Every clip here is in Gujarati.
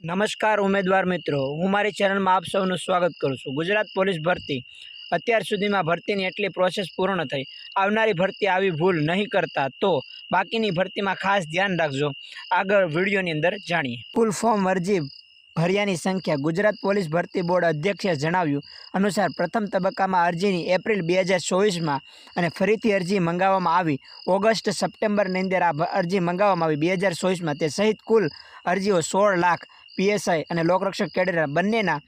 નમસ્કાર ઉમેદવાર મિત્રો, હું મારી ચેનલમાં આપ સૌનું સ્વાગત કરું છું। ગુજરાત પોલીસ ભરતી અત્યાર સુધીમાં ભરતીની એટલી પ્રોસેસ પૂર્ણ થઈ। આવનારી ભરતી આવી ભૂલ નહીં કરતા તો બાકીની ભરતીમાં ખાસ ધ્યાન રાખજો। આગળ વિડીયોની અંદર જાણીએ। ફૂલ ફોર્મ અરજી ભર્યાની સંખ્યા। ગુજરાત પોલીસ ભરતી બોર્ડ અધ્યક્ષે જણાવ્યું અનુસાર પ્રથમ તબક્કામાં અરજીની એપ્રિલ 2024માં અને ફરીથી અરજી મંગાવવામાં આવી ઓગસ્ટ સપ્ટેમ્બરની અંદર આ અરજી મંગાવવામાં આવી 2024માં। તે સહિત કુલ અરજીઓ 16 લાખ પીએસઆઈ અને લોકરક્ષક કેડેટ બંનેના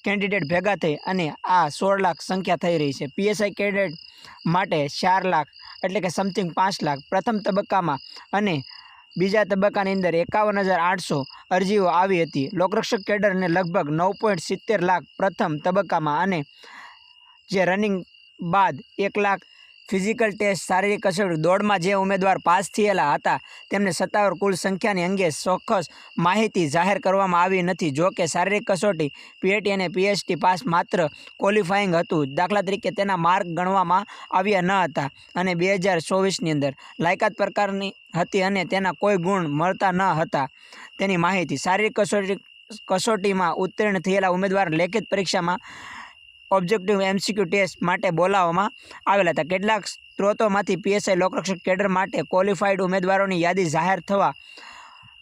કેન્ડિડેટ ભેગા થઈ અને આ 16 લાખ સંખ્યા થઈ રહી છે। પીએસઆઈ કેડેટ માટે 4 લાખ એટલે કે સમથિંગ 5 લાખ પ્રથમ તબક્કામાં અને બીજા તબક્કાની અંદર 51,800 અરજીઓ આવી હતી। લોકરક્ષક કેડરને લગભગ 9.70 લાખ પ્રથમ તબક્કામાં અને જે રનિંગ બાદ 1 લાખ ફિઝિકલ ટેસ્ટ શારીરિક કસોટી દોડમાં જે ઉમેદવાર પાસ થયેલા હતા તેમને સત્તાવાર કુલ સંખ્યાની અંગે ચોક્કસ માહિતી જાહેર કરવામાં આવી નથી। જો કે શારીરિક કસોટી પીએટી અને પીએચટી પાસ માત્ર ક્વોલિફાઈંગ હતું। દાખલા તરીકે તેના માર્ક ગણવામાં આવ્યા ન હતા અને 2024ની અંદર લાયકાત પ્રકારની હતી અને તેના કોઈ ગુણ મળતા ન હતા તેની માહિતી। શારીરિક કસોટીમાં ઉત્તીર્ણ થયેલા ઉમેદવાર લેખિત પરીક્ષામાં ઓબ્જેક્ટિવ એમસીક્યુ ટેસ્ટ માટે બોલાવવામાં આવેલા હતા। કેટલાક સ્ત્રોતોમાંથી પીએસઆઈ લોકરક્ષક કેડર માટે ક્વોલિફાઈડ ઉમેદવારોની યાદી જાહેર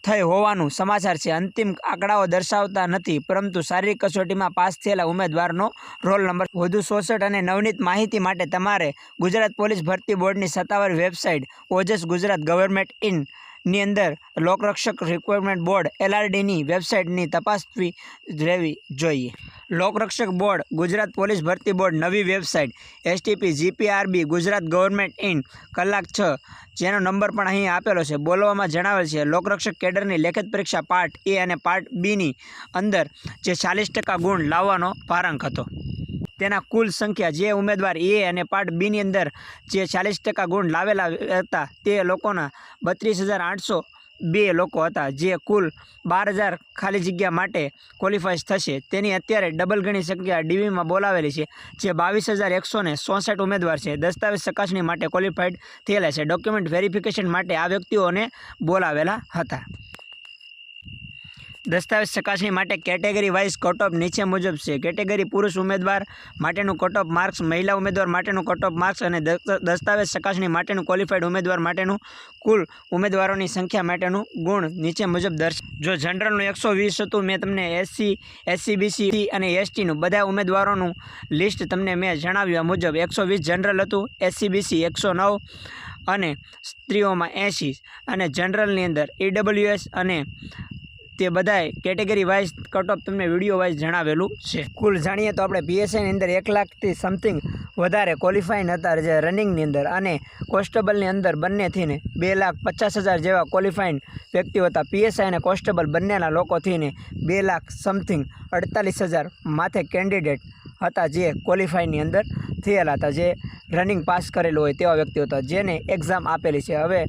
થઈ હોવાનું સમાચાર છે। અંતિમ આંકડાઓ દર્શાવતા નથી, પરંતુ શારીરિક કસોટીમાં પાસ થયેલા ઉમેદવારનો રોલ નંબર વધુ 66 અને નવનીત માહિતી માટે તમારે ગુજરાત પોલીસ ભરતી બોર્ડની સત્તાવાર વેબસાઇટ ઓજસ ગુજરાત ગવર્મેન્ટ ની અંદર લોકરક્ષક રિક્વાયરમેન્ટ બોર્ડ LRDની વેબસાઇટની તપાસવી રહેવી જોઈએ। લોકરક્ષક બોર્ડ ગુજરાત પોલીસ ભરતી બોર્ડ નવી website STP GPRB Gujarat government કલાક 6 જેનો નંબર પણ અહીં આપેલો છે। બોલવામાં જણાવેલ છે લોકરક્ષક કેડરની લેખિત પરીક્ષા પાર્ટ A અને પાર્ટ Bની અંદર જે 40% ગુણ લાવવાનો ભારાંક હતો તેના કુલ સંખ્યા જે ઉમેદવાર A અને પાર્ટ Bની અંદર જે 40% ગુણ લાવેલા હતા તે લોકોના 32,802 લોકો હતા, જે કુલ 12,000 ખાલી જગ્યા માટે ક્વોલિફાય થશે। તેની અત્યારે ડબલ ગણી સંખ્યા ડીવીમાં બોલાવેલી છે, જે 22,164 ઉમેદવાર છે। દસ્તાવેજ ચકાસણી માટે ક્વોલિફાઈડ થયેલા છે। ડોક્યુમેન્ટ વેરિફિકેશન માટે આ વ્યક્તિઓને બોલાવેલા હતા। દસ્તાવેજ ચકાસણી માટે કેટેગરી વાઇઝ કટ ઓફ નીચે મુજબ છે। કેટેગરી પુરુષ ઉમેદવાર માટેનું કટ ઓફ માર્ક્સ, મહિલા ઉમેદવાર માટેનું કટ ઓફ માર્ક્સ અને દસ્તાવેજ ચકાસણી માટેનું ક્વોલિફાઈડ ઉમેદવાર માટેનું કુલ ઉમેદવારોની સંખ્યા માટેનું ગુણ નીચે મુજબ જો જનરલનું 120 હતું, મેં તમને SC BC અને STનું બધા ઉમેદવારોનું લિસ્ટ તમને મેં જણાવ્યા મુજબ 120 જનરલ હતું, SC BC 109 અને સ્ત્રીઓમાં 80 અને જનરલની અંદર EWS અને તે બધાય કેટેગરી વાઇઝ કટ ઓફ તમને વિડીયો વાઇઝ જણાવેલું છે। કુલ જાણીએ તો આપણે પીએસઆઈની અંદર 1 લાખથી સમથિંગ વધારે ક્વોલિફાઈન હતા જે રનિંગની અંદર અને કોન્સ્ટેબલની અંદર બંને થઈને 2,50,000 જેવા ક્વોલિફાઈન વ્યક્તિઓ હતા। પીએસઆઈ અને કોન્સ્ટેબલ બંનેના લોકો થઈને 2 લાખ સમથિંગ 48,000 માથે કેન્ડિડેટ હતા જે ક્વોલિફાઈની અંદર થયેલા હતા, જે રનિંગ પાસ કરેલું હોય તેવા વ્યક્તિઓ હતા જેને એક્ઝામ આપેલી છે। હવે